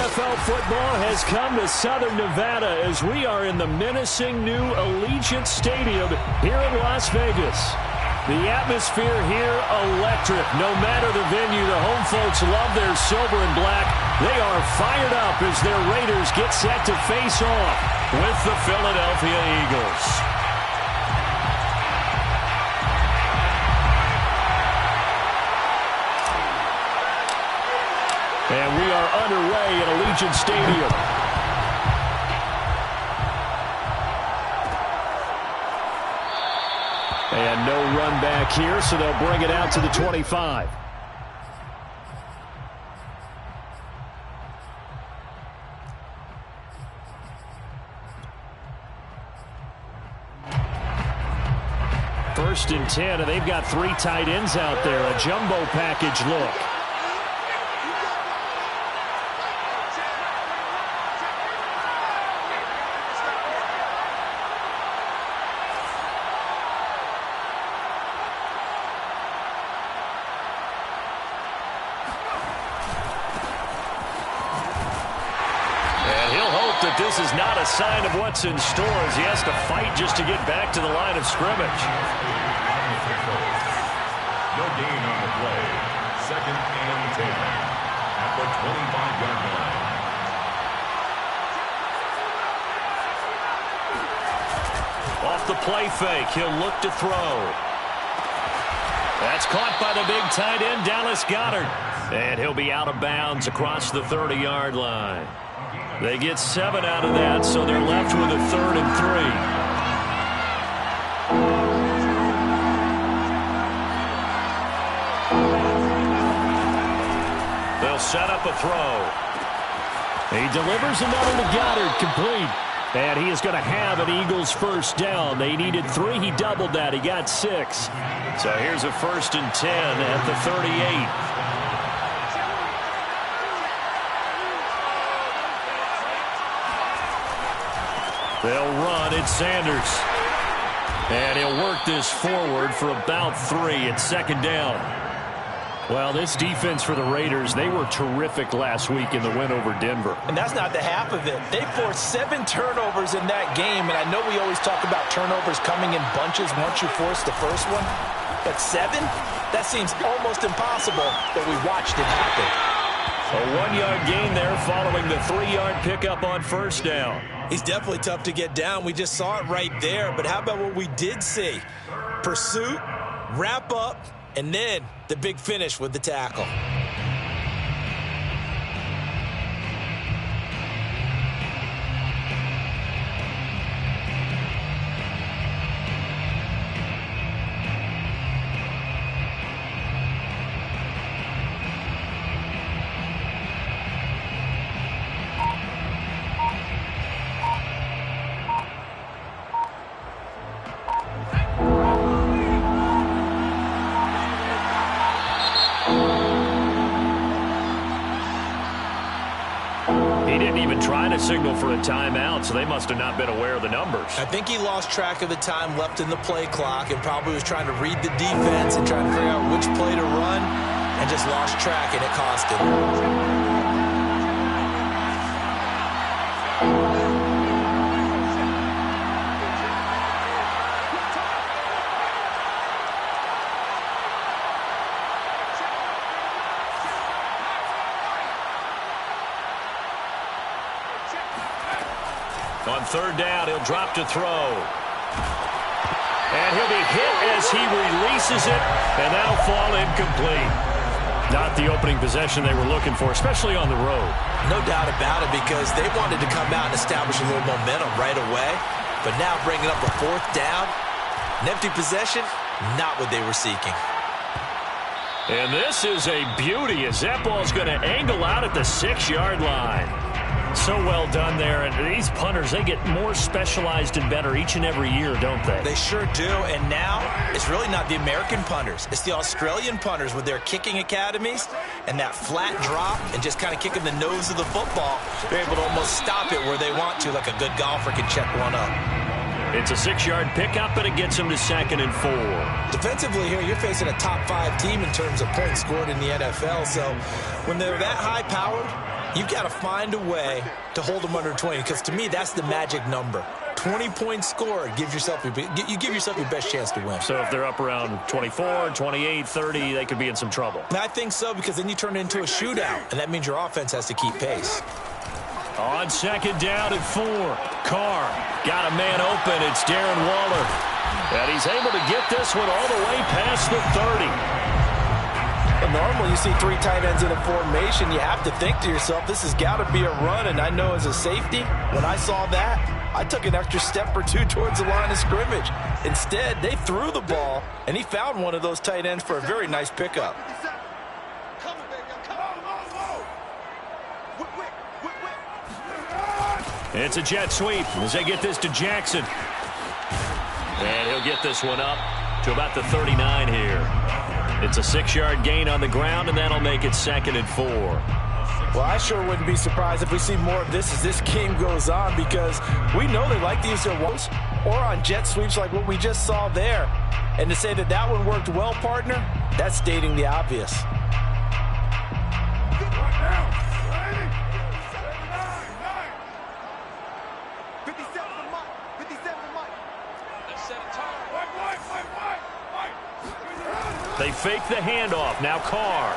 NFL football has come to Southern Nevada as we are in the menacing new Allegiant Stadium here in Las Vegas. The atmosphere here, electric. No matter the venue, the home folks love their silver and black. They are fired up as their Raiders get set to face off with the Philadelphia Eagles. And we are underway at Allegiant Stadium. And no run back here, so they'll bring it out to the 25. First and 10, and they've got 3 tight ends out there. A jumbo package look. This is not a sign of what's in store as he has to fight just to get back to the line of scrimmage. No gain on the play. 2nd and 10 at the 25-yard line. Off the play fake, he'll look to throw. That's caught by the big tight end, Dallas Goedert. And he'll be out of bounds across the 30-yard line. They get 7 out of that, so they're left with a 3rd and 3. They'll set up a throw. He delivers another to Goedert, complete. And he is going to have an Eagles first down. They needed 3. He doubled that. He got 6. So here's a 1st and 10 at the 38. They'll run. It's Sanders. And he'll work this forward for about 3 at 2nd down. Well, this defense for the Raiders, they were terrific last week in the win over Denver. And that's not the half of it. They forced 7 turnovers in that game, and I know we always talk about turnovers coming in bunches once you force the first one. But 7? That seems almost impossible, but we watched it happen. A 1-yard gain there following the 3-yard pickup on first down. He's definitely tough to get down. We just saw it right there. But how about what we did see? Pursuit, wrap up, and then the big finish with the tackle. Signal for a timeout, so they must have not been aware of the numbers. I think he lost track of the time left in the play clock and probably was trying to read the defense and trying to figure out which play to run and just lost track, and it cost him. On 3rd down, he'll drop to throw. And he'll be hit as he releases it, and that'll fall incomplete. Not the opening possession they were looking for, especially on the road. No doubt about it, because they wanted to come out and establish a little momentum right away. But now bringing up a 4th down, an empty possession, not what they were seeking. And this is a beauty as that ball's going to angle out at the 6-yard line. So well done there, and these punters, they get more specialized and better each and every year, don't they? They sure do, and now it's really not the American punters. It's the Australian punters with their kicking academies and that flat drop and just kind of kicking the nose of the football. They're able to almost stop it where they want to, like a good golfer can check one up. It's a 6-yard pickup, but it gets them to 2nd and 4. Defensively here, you're facing a top 5 team in terms of points scored in the NFL, so when they're that high-powered, You've got to find a way to hold them under 20, because to me, that's the magic number. 20-point score, you give yourself your best chance to win. So if they're up around 24, 28, 30, they could be in some trouble. I think so, because then you turn it into a shootout, and that means your offense has to keep pace. On second down and 4, Carr got a man open. It's Darren Waller. And he's able to get this one all the way past the 30. Well, normally you see 3 tight ends in a formation. You have to think to yourself, this has got to be a run. And I know as a safety, when I saw that, I took an extra step or 2 towards the line of scrimmage. Instead, they threw the ball, and he found one of those tight ends for a very nice pickup. It's a jet sweep as they get this to Jackson. And he'll get this one up to about the 39 here. It's a 6-yard gain on the ground, and that'll make it 2nd and 4. Well, I sure wouldn't be surprised if we see more of this as this game goes on, because we know they like to use their ones or on jet sweeps like what we just saw there. And to say that that one worked well, partner, that's stating the obvious. They fake the handoff. Now Carr.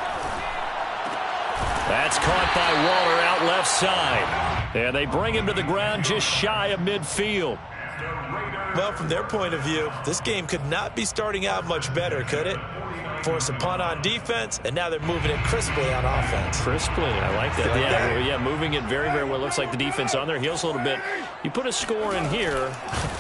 That's caught by Waller out left side. And they bring him to the ground just shy of midfield. Well, from their point of view, this game could not be starting out much better, could it? Force a punt on defense, and now they're moving it crisply on offense. Crisply, I like that. Yeah, moving it very, very well. Looks like the defense on their heels a little bit. You put a score in here,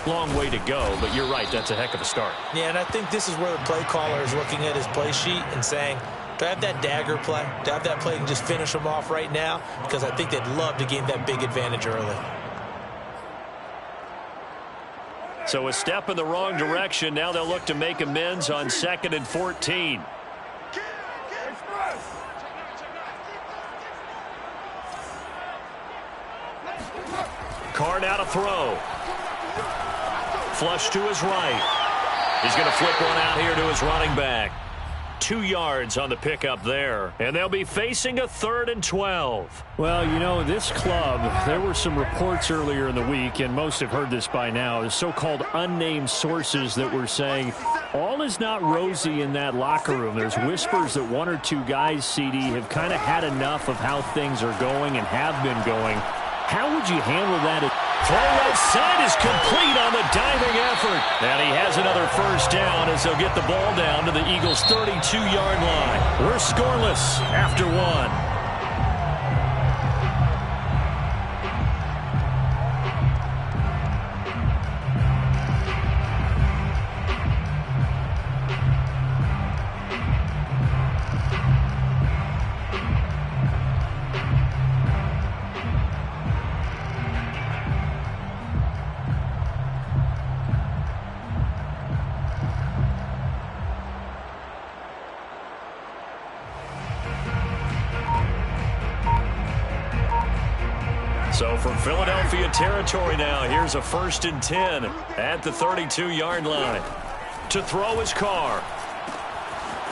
long way to go, but you're right, that's a heck of a start. Yeah, and I think this is where the play caller is looking at his play sheet and saying, do I have that dagger play? Do I have that play and just finish them off right now? Because I think they'd love to gain that big advantage early. So a step in the wrong direction. Now they'll look to make amends on 2nd and 14. Carr now to throw. Flush to his right. He's going to flip one out here to his running back. 2 yards on the pickup there. And they'll be facing a 3rd and 12. Well, you know, this club, there were some reports earlier in the week, and most have heard this by now, the so-called unnamed sources that were saying all is not rosy in that locker room. There's whispers that 1 or 2 guys, CD, have kind of had enough of how things are going and have been going. How would you handle that? Throw right side is complete on the diving effort. And he has another first down as they'll get the ball down to the Eagles' 32-yard line. We're scoreless after 1. So from Philadelphia territory now, here's a 1st and 10 at the 32-yard line. To throw his Carr.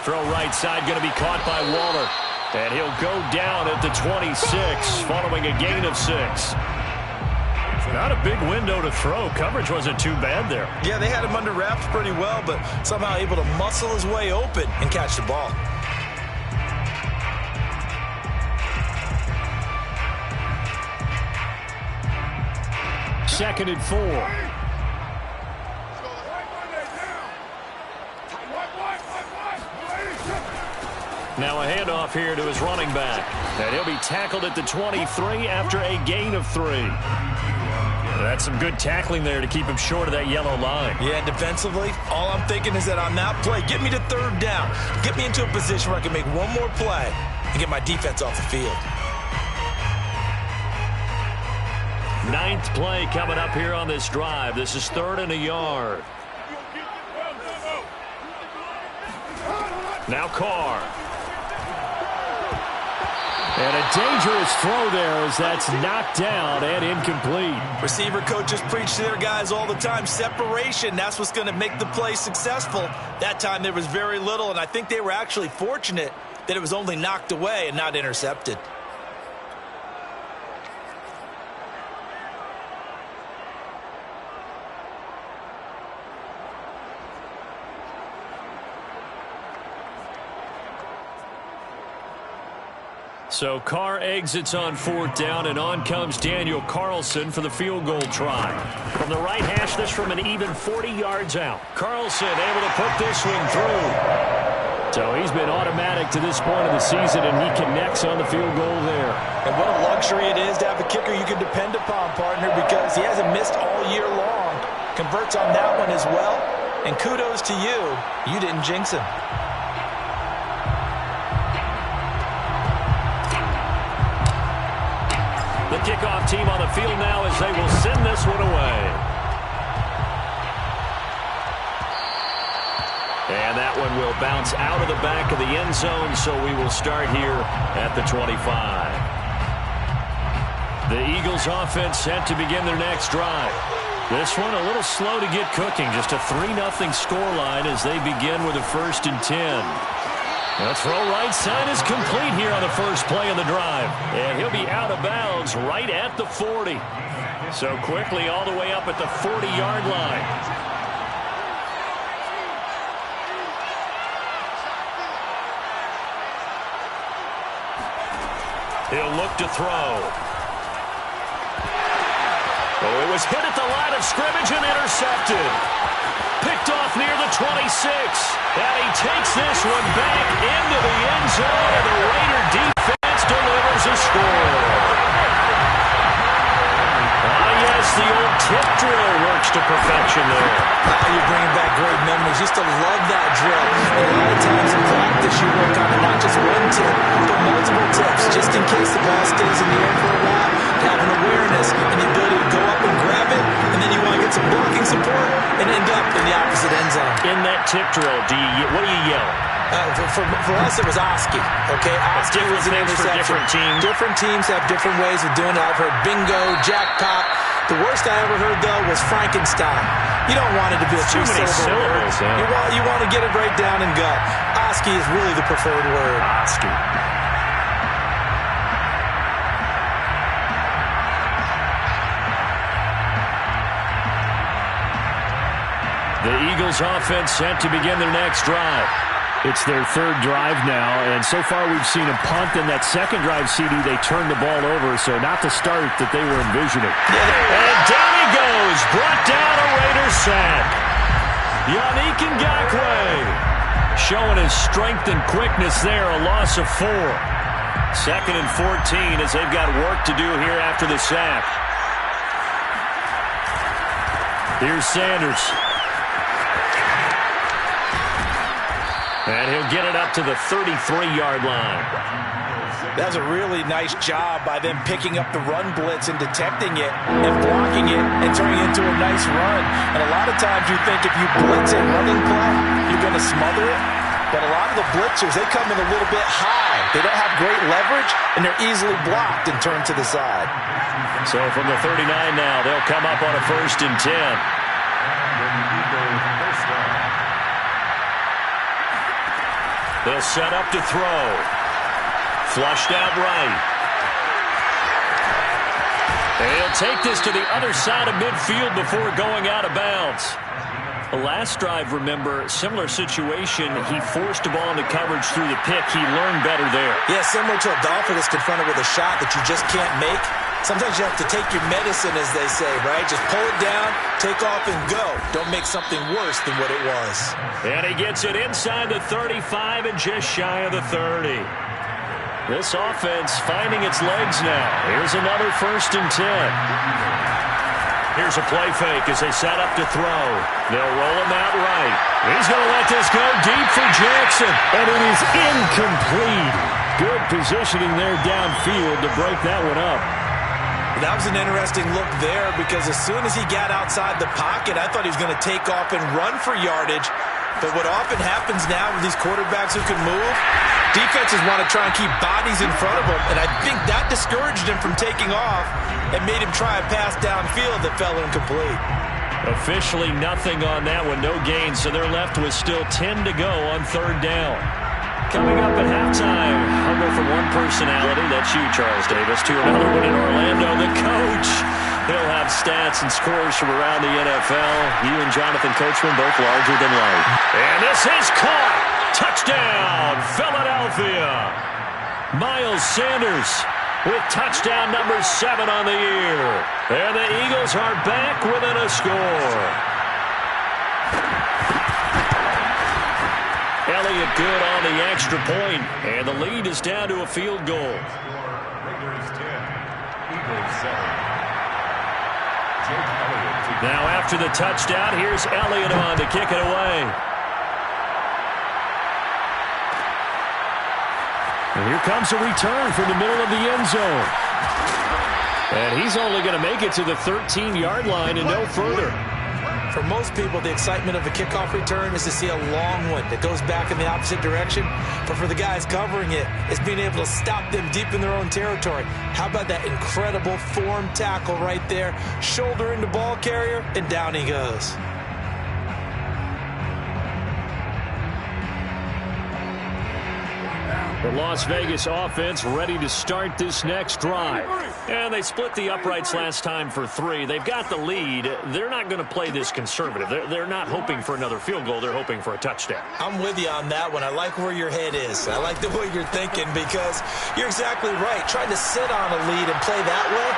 Throw right side, going to be caught by Waller. And he'll go down at the 26 following a gain of 6. Not a big window to throw. Coverage wasn't too bad there. Yeah, they had him under wraps pretty well, but somehow able to muscle his way open and catch the ball. 2nd and 4. Now a handoff here to his running back. And he'll be tackled at the 23 after a gain of 3. That's some good tackling there to keep him short of that yellow line. Yeah, defensively, all I'm thinking is that on that play, get me to 3rd down. Get me into a position where I can make one more play and get my defense off the field. 9th play coming up here on this drive. This is 3rd and a yard. Now Carr. And a dangerous throw there as that's knocked down and incomplete. Receiver coaches preach to their guys all the time. Separation, that's what's going to make the play successful. That time there was very little, and I think they were actually fortunate that it was only knocked away and not intercepted. So Carr exits on 4th down, and on comes Daniel Carlson for the field goal try. From the right hash, this from an even 40 yards out. Carlson able to put this one through. So he's been automatic to this point of the season, and he connects on the field goal there. And what a luxury it is to have a kicker you can depend upon, partner, because he hasn't missed all year long. Converts on that one as well. And kudos to you. You didn't jinx him. The kickoff team on the field now as they will send this one away. And that one will bounce out of the back of the end zone, so we will start here at the 25. The Eagles offense set to begin their next drive. This one a little slow to get cooking. Just a 3-0 scoreline as they begin with a 1st and 10. The throw right side is complete here on the first play of the drive. And he'll be out of bounds right at the 40. So quickly all the way up at the 40-yard line. He'll look to throw. Oh, it was hit at the line of scrimmage and intercepted. Picked off near the 26. And he takes this one back into the end zone, and the Raider defense delivers a score. Ah, yes, the old tip drill works to perfection there. You're bringing back great memories. Used to love that drill. And a lot of times in practice, you work on it, not just one tip, but multiple tips, just in case the ball stays in the air for a while. Have an awareness and the ability to go up and grab it, and then you want to get some blocking support and end up in the opposite end zone. In that tip drill, what do you yell? For us, it was Oski. Okay, Oski was an interception. Different teams. Different teams have different ways of doing it. I've heard bingo, jackpot. The worst I ever heard, though, was Frankenstein. You don't want it to be a two-syllable word. You want to get it right down and gut. Oski is really the preferred word. Oski. The Eagles offense set to begin their next drive. It's their 3rd drive now, and so far we've seen a punt. In that second drive, CD, they turned the ball over, so not the start that they were envisioning. And down he goes, brought down a Raiders sack. Yannick Ngakoue showing his strength and quickness there, a loss of 4. 2nd and 14 as they've got work to do here after the sack. Here's Sanders. And he'll get it up to the 33-yard line. That was a really nice job by them picking up the run blitz and detecting it and blocking it and turning it into a nice run. And a lot of times you think if you blitz a running play, you're going to smother it. But a lot of the blitzers, they come in a little bit high. They don't have great leverage, and they're easily blocked and turned to the side. So from the 39 now, they'll come up on a 1st and 10. They'll set up to throw. Flushed out right. And he'll take this to the other side of midfield before going out of bounds. The last drive, remember, similar situation. He forced the ball into coverage through the pick. He learned better there. Yeah, similar to a Dolphin that's confronted with a shot that you just can't make. Sometimes you have to take your medicine, as they say, right? Just pull it down, take off, and go. Don't make something worse than what it was. And he gets it inside the 35 and just shy of the 30. This offense finding its legs now. Here's another 1st and 10. Here's a play fake as they set up to throw. They'll roll him out right. He's going to let this go deep for Jackson. And it is incomplete. Good positioning there downfield to break that one up. That was an interesting look there because as soon as he got outside the pocket, I thought he was going to take off and run for yardage. But what often happens now with these quarterbacks who can move, defenses want to try and keep bodies in front of them. And I think that discouraged him from taking off and made him try a pass downfield that fell incomplete. Officially nothing on that one, no gain. So they're left with still 10 to go on 3rd down. Coming up at halftime, I'll go from one personality, that's you, Charles Davis, to another one in Orlando, the coach. He'll have stats and scores from around the NFL. You and Jonathan Coachman both larger than life. And this is caught. Touchdown, Philadelphia. Miles Sanders with touchdown number 7 on the year. And the Eagles are back within a score. Elliott good on the extra point, and the lead is down to a field goal. Raiders 10, Eagles 7. Now after the touchdown, here's Elliott on to kick it away. And here comes a return from the middle of the end zone. And he's only going to make it to the 13-yard line and no further. For most people, the excitement of a kickoff return is to see a long one that goes back in the opposite direction. But for the guys covering it, it's being able to stop them deep in their own territory. How about that incredible form tackle right there? Shoulder into ball carrier, and down he goes. The Las Vegas offense ready to start this next drive. And they split the uprights last time for 3. They've got the lead. They're not going to play this conservative. They're not hoping for another field goal. They're hoping for a touchdown. I'm with you on that one. I like where your head is. I like the way you're thinking because you're exactly right. Trying to sit on a lead and play that way,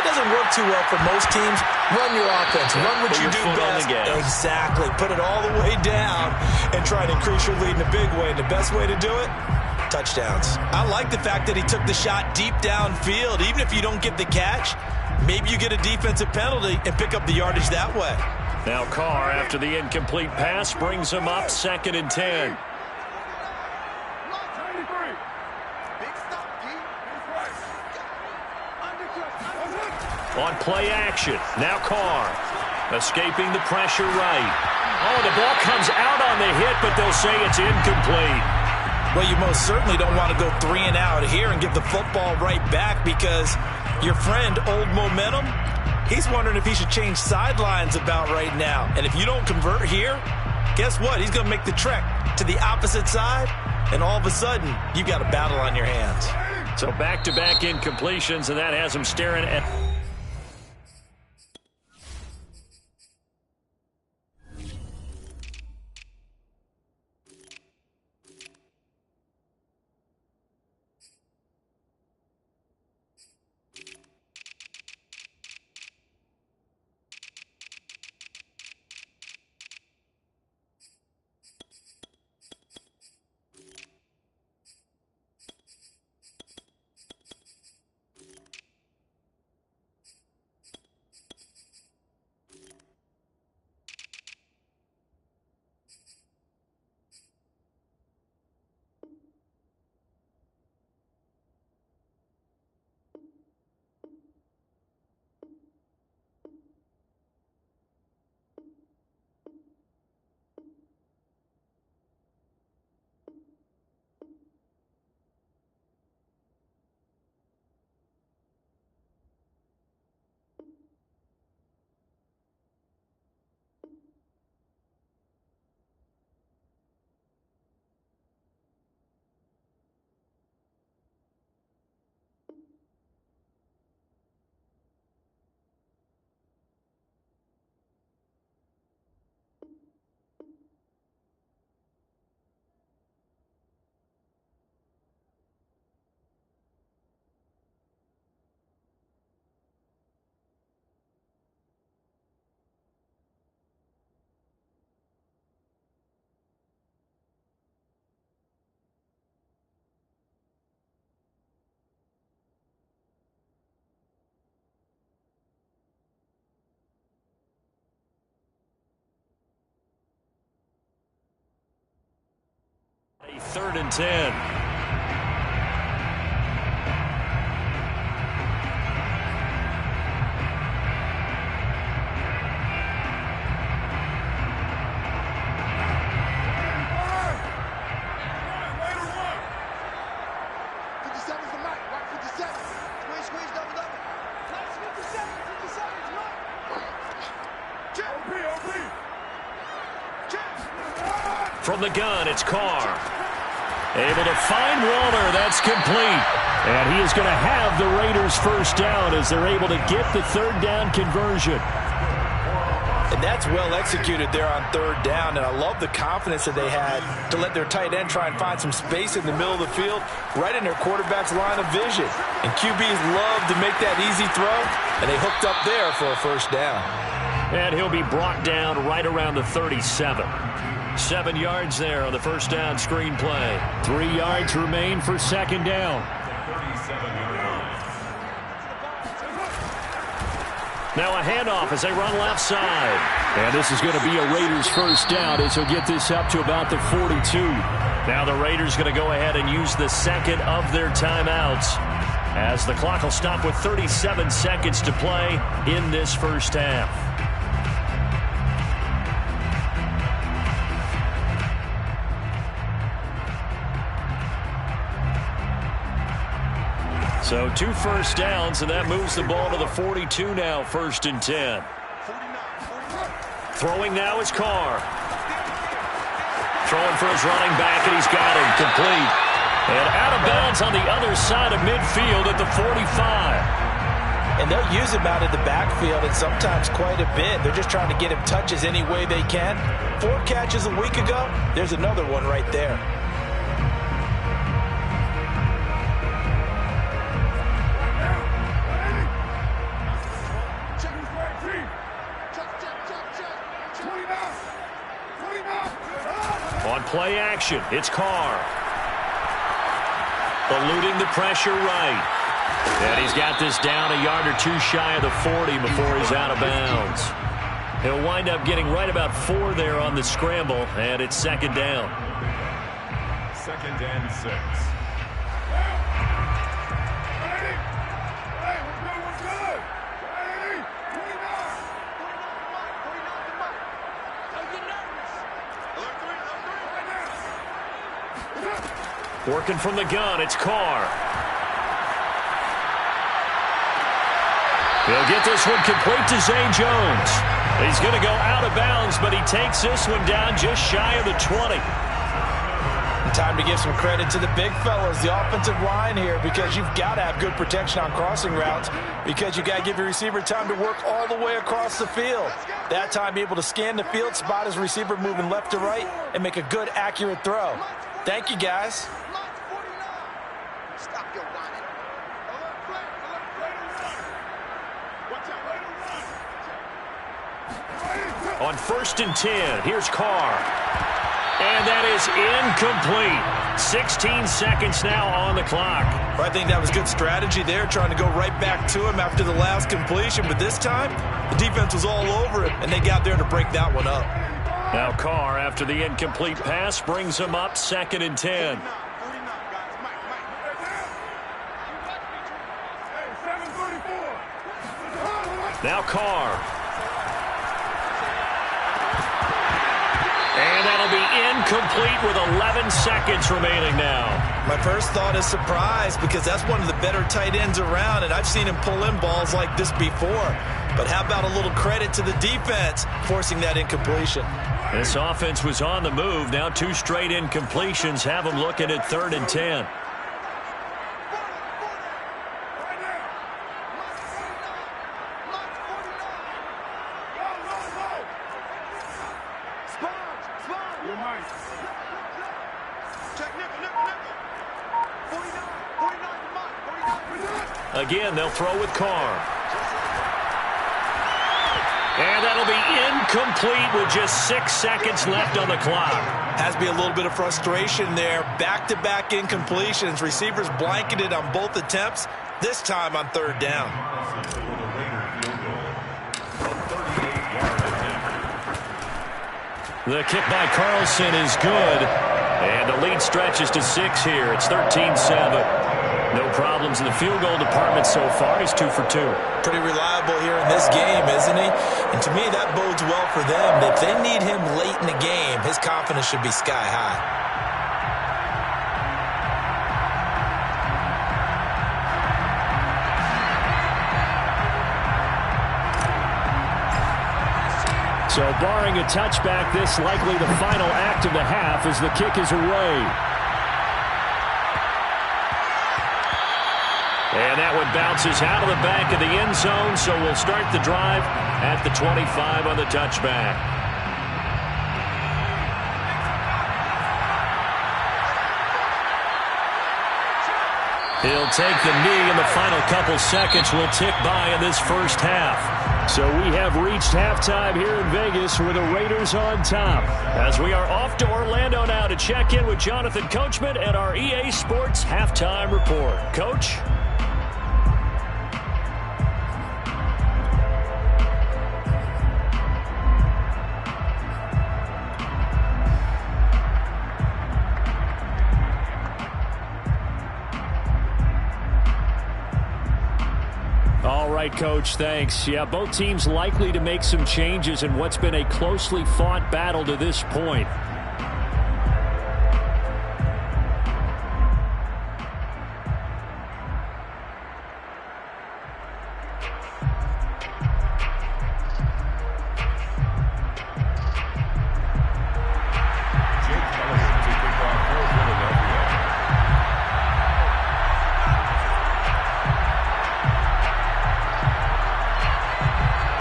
that doesn't work too well for most teams. Run your offense. Run what you do best. Exactly. Put it all the way down and try to increase your lead in a big way. And the best way to do it? Touchdowns. I like the fact that he took the shot deep downfield. Even if you don't get the catch, maybe you get a defensive penalty and pick up the yardage that way. Now Carr, after the incomplete pass, brings him up 2nd and 10. On play action, now Carr, escaping the pressure right. Oh, the ball comes out on the hit, but they'll say it's incomplete. Well, you most certainly don't want to go 3 and out here and give the football right back because your friend, Old Momentum, he's wondering if he should change sidelines about right now. And if you don't convert here, guess what? He's going to make the trek to the opposite side, and all of a sudden, you've got a battle on your hands. So back-to-back incompletions, and that has him staring at... A 3rd and 10. From the gun, it's Carr. Able to find Walter. That's complete. And he is going to have the Raiders first down as they're able to get the 3rd down conversion. And that's well executed there on third down. And I love the confidence that they had to let their tight end try and find some space in the middle of the field, right in their quarterback's line of vision. And QBs love to make that easy throw, and they hooked up there for a first down. And he'll be brought down right around the 37. 7 yards there on the first down screen play. 3 yards remain for second down. Now a handoff as they run left side. And this is going to be a Raiders first down as he'll get this up to about the 42. Now the Raiders going to go ahead and use the second of their timeouts, as the clock will stop with 37 seconds to play in this first half. So 2 first downs, and that moves the ball to the 42 now, 1st and 10. Throwing now is Carr. Throwing for his running back, and he's got him complete. And out of bounds on the other side of midfield at the 45. And they'll use him out of the backfield, and sometimes quite a bit. They're just trying to get him touches any way they can. 4 catches a week ago. There's another one right there. On play action, it's Carr. Eluding the pressure right. And he's got this down a yard or 2 shy of the 40 before he's out of bounds. He'll wind up getting right about 4 there on the scramble, and it's second down. 2nd and 6. Working from the gun, it's Carr. He'll get this one complete to Zay Jones. He's going to go out of bounds, but he takes this one down just shy of the 20. Time to give some credit to the big fellas, the offensive line here, because you've got to have good protection on crossing routes, because you've got to give your receiver time to work all the way across the field. That time, be able to scan the field, spot his receiver moving left to right, and make a good, accurate throw. Thank you, guys. On 1st and 10, here's Carr. And that is incomplete. 16 seconds now on the clock. I think that was good strategy there, trying to go right back to him after the last completion. But this time, the defense was all over it, and they got there to break that one up. Now Carr, after the incomplete pass, brings him up 2nd and 10. Now Carr. And that'll be incomplete with 11 seconds remaining now. My first thought is surprise, because that's one of the better tight ends around, and I've seen him pull in balls like this before. But how about a little credit to the defense forcing that incompletion? This offense was on the move. Now 2 straight incompletions have them looking at 3rd and 10. Again, they'll throw with Carr. And that'll be incomplete with just 6 seconds left on the clock. Has to be a little bit of frustration there. Back-to-back incompletions. Receivers blanketed on both attempts, this time on 3rd down. The kick by Carlson is good. And the lead stretches to 6 here. It's 13-7. No problems in the field goal department so far. He's 2 for 2. Pretty reliable here in this game, isn't he? And to me, that bodes well for them. If they need him late in the game, his confidence should be sky high. So barring a touchback, this likely the final act of the half as the kick is away. And that one it bounces out of the back of the end zone, so we'll start the drive at the 25 on the touchback. He'll take the knee, and the final couple seconds will tick by in this first half. So we have reached halftime here in Vegas with the Raiders on top. As we are off to Orlando now to check in with Jonathan Coachman and our EA Sports Halftime Report. Coach? All right, Coach, thanks. Yeah, both teams likely to make some changes in what's been a closely fought battle to this point.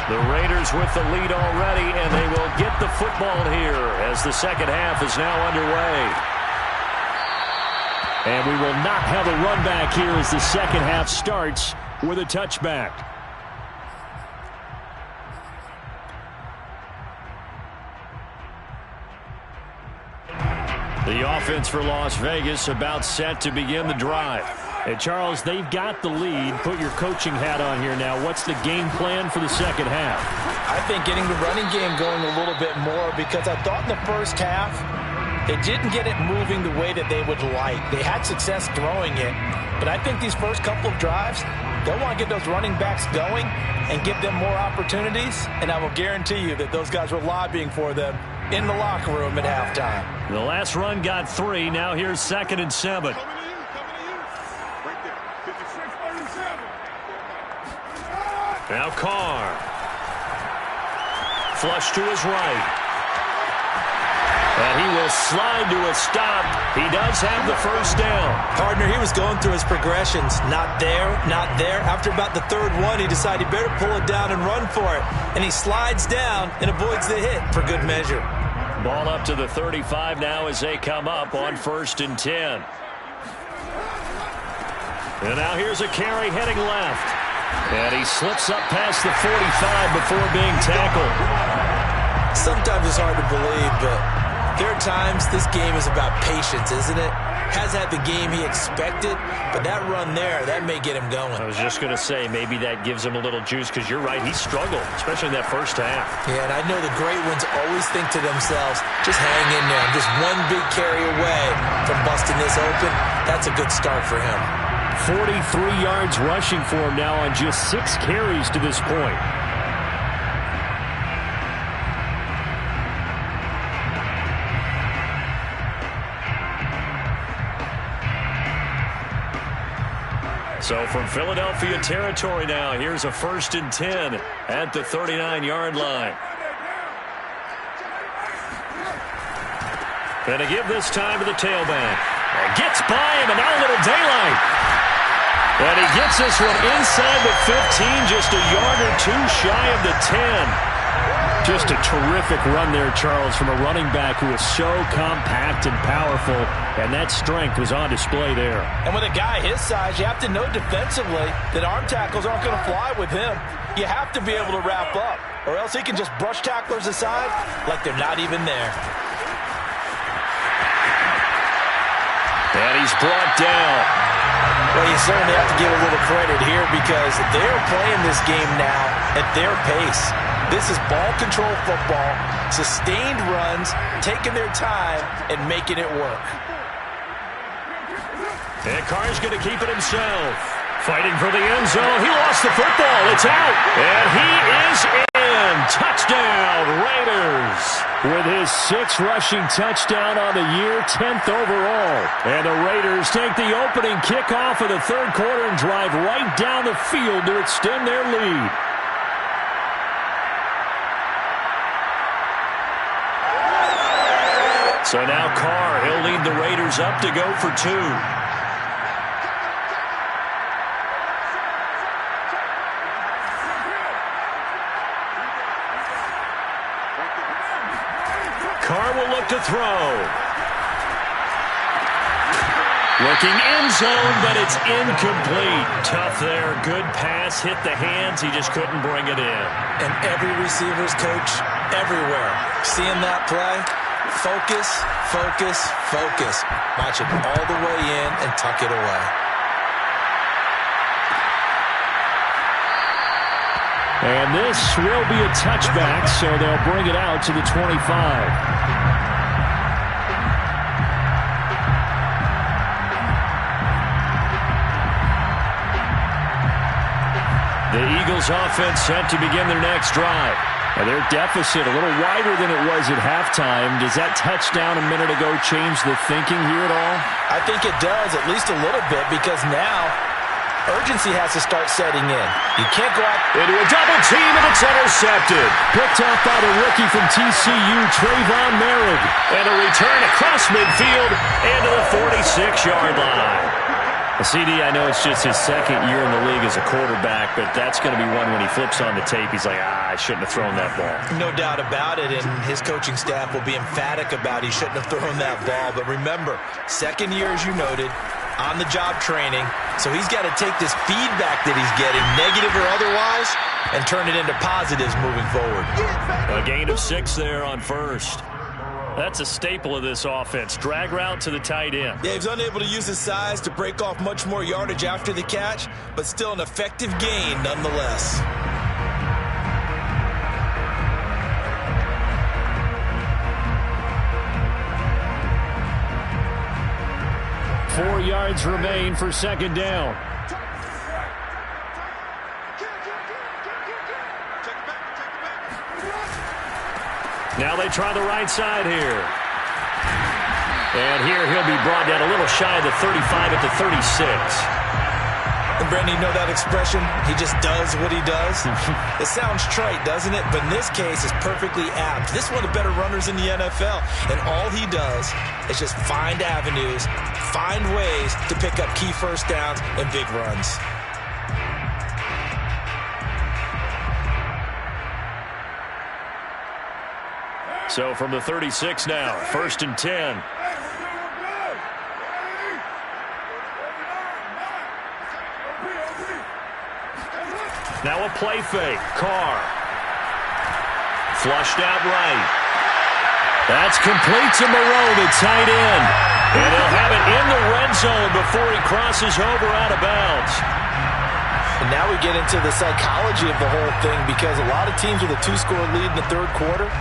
The Raiders with the lead already, and they will get the football here as the second half is now underway. And we will not have a run back here as the second half starts with a touchback. The offense for Las Vegas about set to begin the drive. Hey, Charles, they've got the lead. Put your coaching hat on here now. What's the game plan for the second half? I think getting the running game going a little bit more, because I thought in the first half they didn't get it moving the way that they would like. They had success throwing it, but I think these first couple of drives, they'll want to get those running backs going and give them more opportunities, and I will guarantee you that those guys were lobbying for them in the locker room at halftime. The last run got 3. Now here's 2nd and 7. Now Carr. Flush to his right. And he will slide to a stop. He does have the first down. Partner, he was going through his progressions. Not there, not there. After about the third one, he decided he better pull it down and run for it. And he slides down and avoids the hit for good measure. Ball up to the 35 now as they come up on 1st and 10. And now here's a carry heading left. And he slips up past the 45 before being tackled. Sometimes it's hard to believe, but there are times this game is about patience, isn't it? Has had the game he expected, but that run there, that may get him going. I was just going to say, maybe that gives him a little juice, because you're right, he struggled, especially in that first half. Yeah, and I know the great ones always think to themselves, just hang in there. I'm just one big carry away from busting this open. That's a good start for him. 43 yards rushing for him now on just 6 carries to this point. So from Philadelphia territory now, here's a 1st and 10 at the 39-yard line. And to give this time to the tailback. And gets by him, and now a little daylight. And he gets this one inside the 15, just a yard or 2 shy of the 10. Just a terrific run there, Charles, from a running back who is so compact and powerful, and that strength was on display there. And with a guy his size, you have to know defensively that arm tackles aren't going to fly with him. You have to be able to wrap up, or else he can just brush tacklers aside like they're not even there. And he's brought down. Well, you certainly have to give a little credit here, because they're playing this game now at their pace. This is ball control football, sustained runs, taking their time and making it work. And Carr's going to keep it himself. Fighting for the end zone. He lost the football. It's out. And he is in. Touchdown, Raiders. With his 6th rushing touchdown on the year, 10th overall. And the Raiders take the opening kickoff of the 3rd quarter and drive right down the field to extend their lead. So now Carr, he'll lead the Raiders up to go for 2. Carr will look to throw. Looking end zone, but it's incomplete. Tough there. Good pass. Hit the hands. He just couldn't bring it in. And every receiver's coach everywhere. Seeing that play, focus, focus, focus. Watch it all the way in and tuck it away. And this will be a touchback, so they'll bring it out to the 25. The Eagles offense set to begin their next drive. Now their deficit a little wider than it was at halftime. Does that touchdown a minute ago change the thinking here at all? I think it does, at least a little bit, because now urgency has to start setting in. You can't go out into a double team, and it's intercepted. Picked off by the rookie from TCU, Trayvon Merrick. And a return across midfield and to the 46-yard line. CD, I know it's just his second year in the league as a quarterback, but that's going to be one when he flips on the tape. He's like, I shouldn't have thrown that ball. No doubt about it, and his coaching staff will be emphatic about he shouldn't have thrown that ball. But remember, second year, as you noted, on-the-job training, so he's got to take this feedback that he's getting, negative or otherwise, and turn it into positives moving forward. A gain of 6 there on first. That's a staple of this offense. Drag route to the tight end. Yeah, he's unable to use his size to break off much more yardage after the catch, but still an effective gain nonetheless. Four yards remain for second down. Now they try the right side here. And here he'll be brought down a little shy of the 35 at the 36. And Brandon, you know that expression? He just does what he does. It sounds trite, doesn't it? But in this case, it's perfectly apt. This is one of the better runners in the NFL. And all he does is just find avenues, find ways to pick up key first downs and big runs. So from the 36 now, 1st and 10. Now a play fake. Carr. Flushed out right. That's complete to Moreau, the tight end. And he'll have it in the red zone before he crosses over out of bounds. And now we get into the psychology of the whole thing, because a lot of teams with a 2-score lead in the third quarter,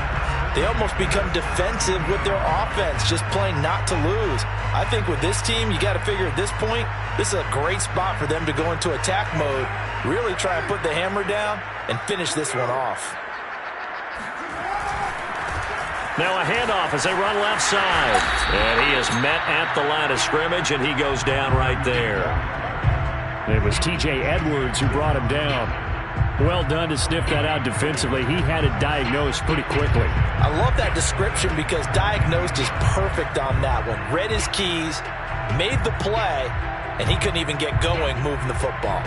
they almost become defensive with their offense, just playing not to lose. I think with this team, you got to figure at this point, this is a great spot for them to go into attack mode, really try and put the hammer down and finish this one off. Now a handoff as they run left side. And he is met at the line of scrimmage, and he goes down right there. It was T.J. Edwards who brought him down. Well done to sniff that out defensively. He had it diagnosed pretty quickly. I love that description because diagnosed is perfect on that one. Read his keys, made the play, and he couldn't even get going moving the football.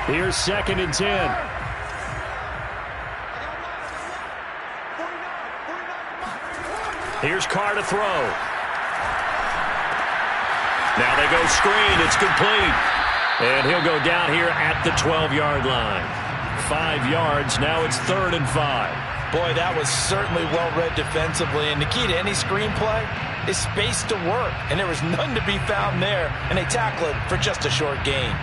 Here's 2nd and 10. Here's Carr to throw. Now they go screen. It's complete. And he'll go down here at the 12-yard line. 5 yards. Now it's 3rd and 5. Boy, that was certainly well-read defensively. And the key to any screenplay is space to work. And there was none to be found there. And they tackle it for just a short gain.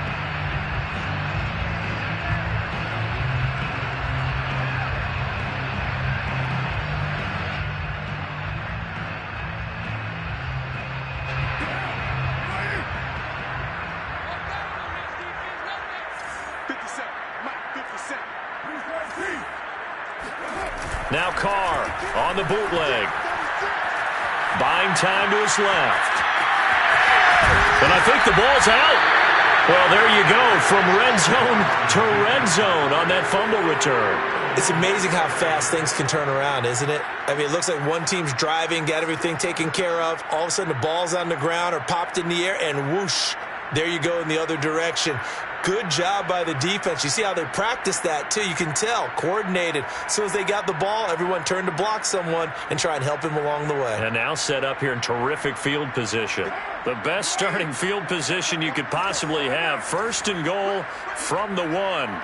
Now Carr on the bootleg. Buying time to his left. And I think the ball's out. Well, there you go, from red zone to red zone on that fumble return. It's amazing how fast things can turn around, isn't it? I mean, it looks like one team's driving, got everything taken care of. All of a sudden, the ball's on the ground or popped in the air, and whoosh, there you go in the other direction. Good job by the defense. You see how they practiced that, too. You can tell, coordinated. As soon as they got the ball, everyone turned to block someone and try and help him along the way. And now set up here in terrific field position. The best starting field position you could possibly have. First and goal from the 1.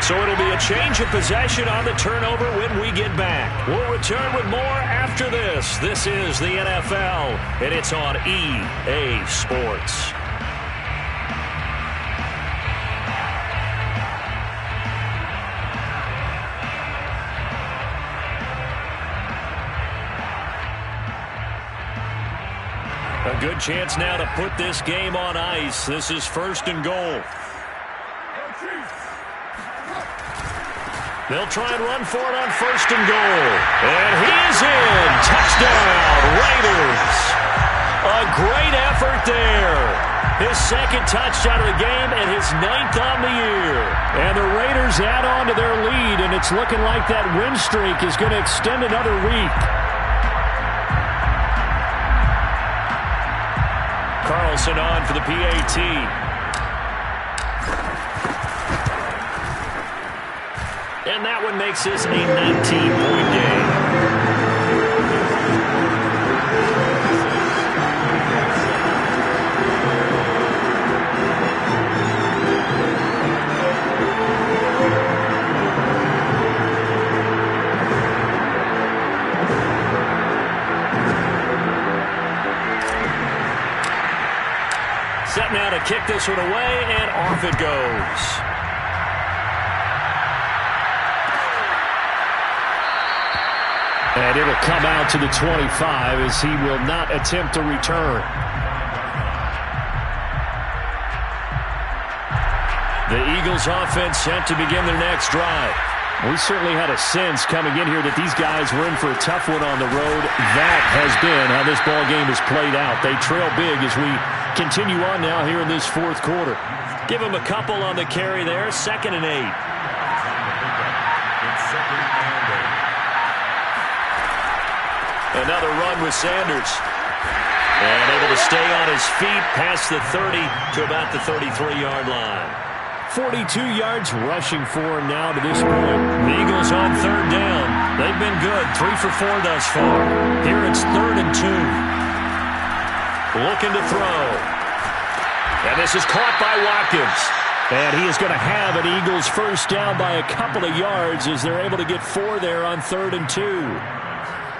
So it'll be a change of possession on the turnover when we get back. We'll return with more after this. This is the NFL, and it's on EA Sports. A good chance now to put this game on ice. This is first and goal. They'll try and run for it on first and goal. And he is in. Touchdown, Raiders. A great effort there. His second touchdown of the game and his 9th on the year. And the Raiders add on to their lead, and it's looking like that win streak is going to extend another week. Carlson on for the PAT. And that one makes this a 19-point game. Set now to kick this one away, and off it goes. And it'll come out to the 25 as he will not attempt to return. The Eagles offense set to begin their next drive. We certainly had a sense coming in here that these guys were in for a tough one on the road. That has been how this ball game has played out. They trail big as we continue on now here in this fourth quarter. Give them a couple on the carry there. 2nd and 8. Another run with Sanders. And able to stay on his feet past the 30 to about the 33-yard line. 42 yards rushing for him now to this point. The Eagles on 3rd down. They've been good. 3 for 4 thus far. Here it's 3rd and 2. Looking to throw. And this is caught by Watkins. And he is going to have an Eagles first down by a couple of yards as they're able to get 4 there on 3rd and 2.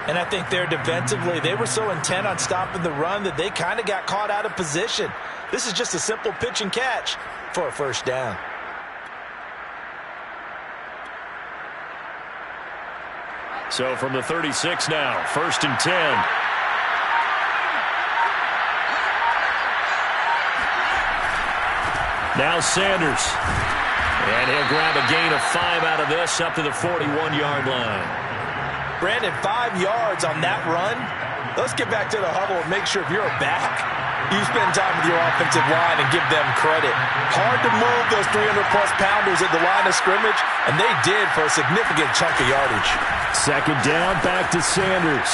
And I think there defensively, they were so intent on stopping the run that they kind of got caught out of position. This is just a simple pitch and catch for a first down. So from the 36 now, 1st and 10. Now Sanders. And he'll grab a gain of 5 out of this up to the 41-yard line. Brandon, 5 yards on that run. Let's get back to the huddle and make sure if you're a back, you spend time with your offensive line and give them credit. Hard to move those 300-plus pounders at the line of scrimmage, and they did for a significant chunk of yardage. 2nd down, back to Sanders.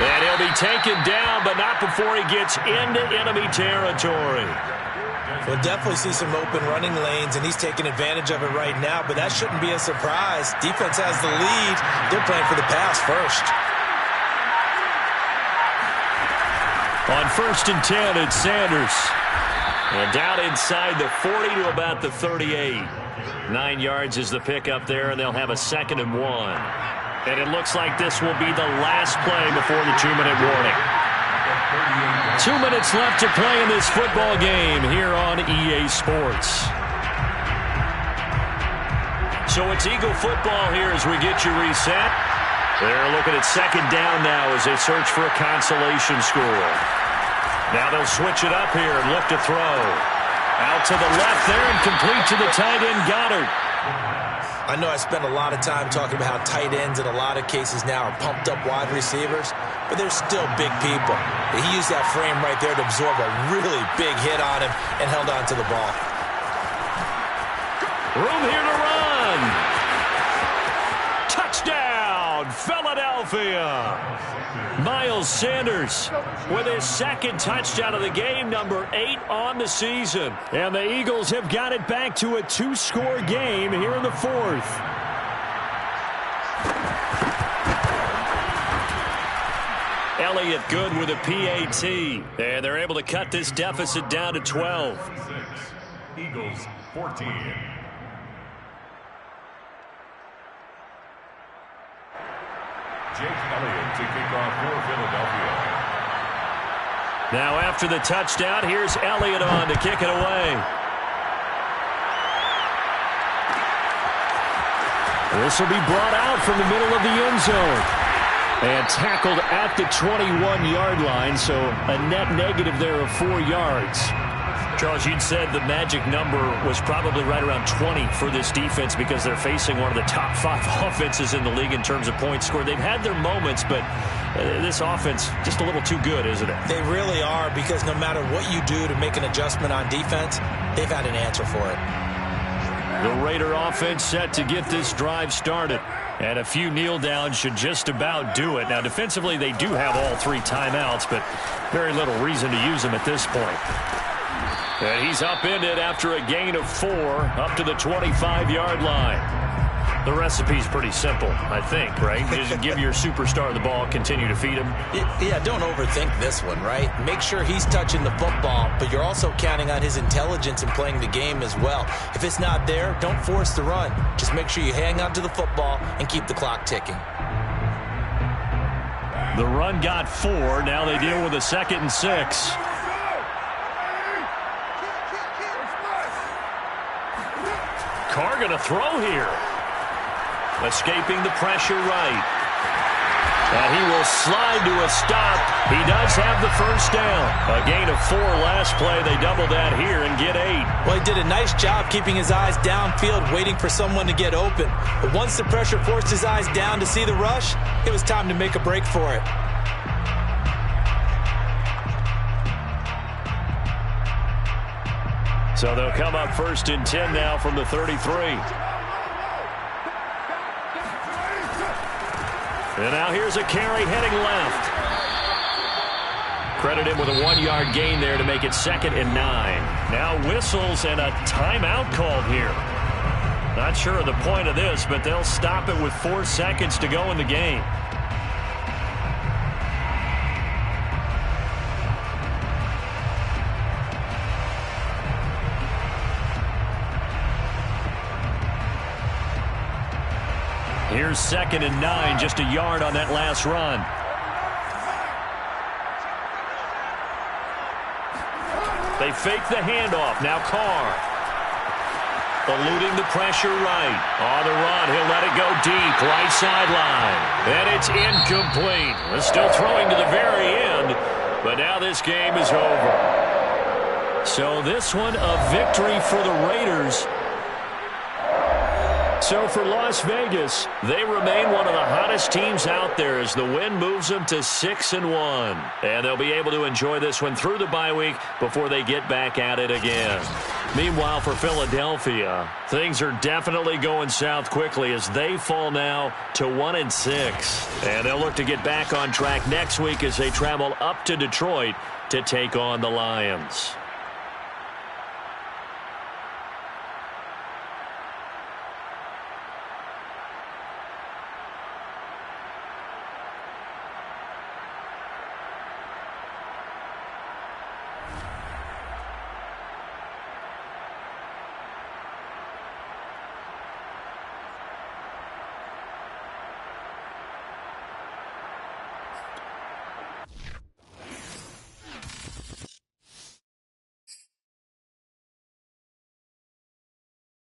And he'll be taken down, but not before he gets into enemy territory. We'll definitely see some open running lanes, and he's taking advantage of it right now, but that shouldn't be a surprise. Defense has the lead. They're playing for the pass first. On 1st and 10, it's Sanders. And down inside the 40 to about the 38. 9 yards is the pickup there, and they'll have a 2nd and 1. And it looks like this will be the last play before the 2-minute warning. 2 minutes left to play in this football game here on EA Sports. So it's Eagle football here as we get you reset. They're looking at second down now as they search for a consolation score. Now they'll switch it up here and look to throw. Out to the left there and complete to the tight end, Goddard. I know I spend a lot of time talking about how tight ends in a lot of cases now are pumped up wide receivers, but they're still big people. He used that frame right there to absorb a really big hit on him and held on to the ball. Room here to run. Touchdown, Philadelphia. Miles Sanders with his second touchdown of the game, number 8 on the season. And the Eagles have got it back to a 2-score game here in the 4th. Elliott good with a PAT. And they're able to cut this deficit down to 12. Eagles 14. Jake Elliott to kick off for Philadelphia. Now after the touchdown, here's Elliott on to kick it away. This will be brought out from the middle of the end zone. And tackled at the 21-yard line, so a net negative there of 4 yards. Charles, you'd said the magic number was probably right around 20 for this defense because they're facing one of the top 5 offenses in the league in terms of points scored. They've had their moments, but this offense just a little too good, isn't it? They really are, because no matter what you do to make an adjustment on defense, they've had an answer for it. The Raider offense set to get this drive started. And a few kneel downs should just about do it. Now, defensively, they do have all 3 timeouts, but very little reason to use them at this point. And he's upended after a gain of 4 up to the 25-yard line. The recipe's pretty simple, I think, right? Just give your superstar the ball, continue to feed him. Yeah, don't overthink this one, right? Make sure he's touching the football, but you're also counting on his intelligence in playing the game as well. If it's not there, don't force the run. Just make sure you hang on to the football and keep the clock ticking. The run got 4. Now they deal with a 2nd and 6. Carr going to throw here. Escaping the pressure right. And he will slide to a stop. He does have the first down. A gain of 4 last play. They double that here and get 8. Well, he did a nice job keeping his eyes downfield, waiting for someone to get open. But once the pressure forced his eyes down to see the rush, it was time to make a break for it. So they'll come up 1st and 10 now from the 33. And now here's a carry heading left. Credit him with a 1-yard gain there to make it 2nd and 9. Now whistles and a timeout called here. Not sure of the point of this, but they'll stop it with 4 seconds to go in the game. Here's 2nd and 9, just a yard on that last run. They fake the handoff. Now Carr. Eluding the pressure right. On the run, he'll let it go deep. Right sideline. And it's incomplete. They're still throwing to the very end, but now this game is over. So this one, a victory for the Raiders. So for Las Vegas, they remain one of the hottest teams out there as the win moves them to 6-1. And they'll be able to enjoy this one through the bye week before they get back at it again. Meanwhile, for Philadelphia, things are definitely going south quickly as they fall now to 1-6. And they'll look to get back on track next week as they travel up to Detroit to take on the Lions.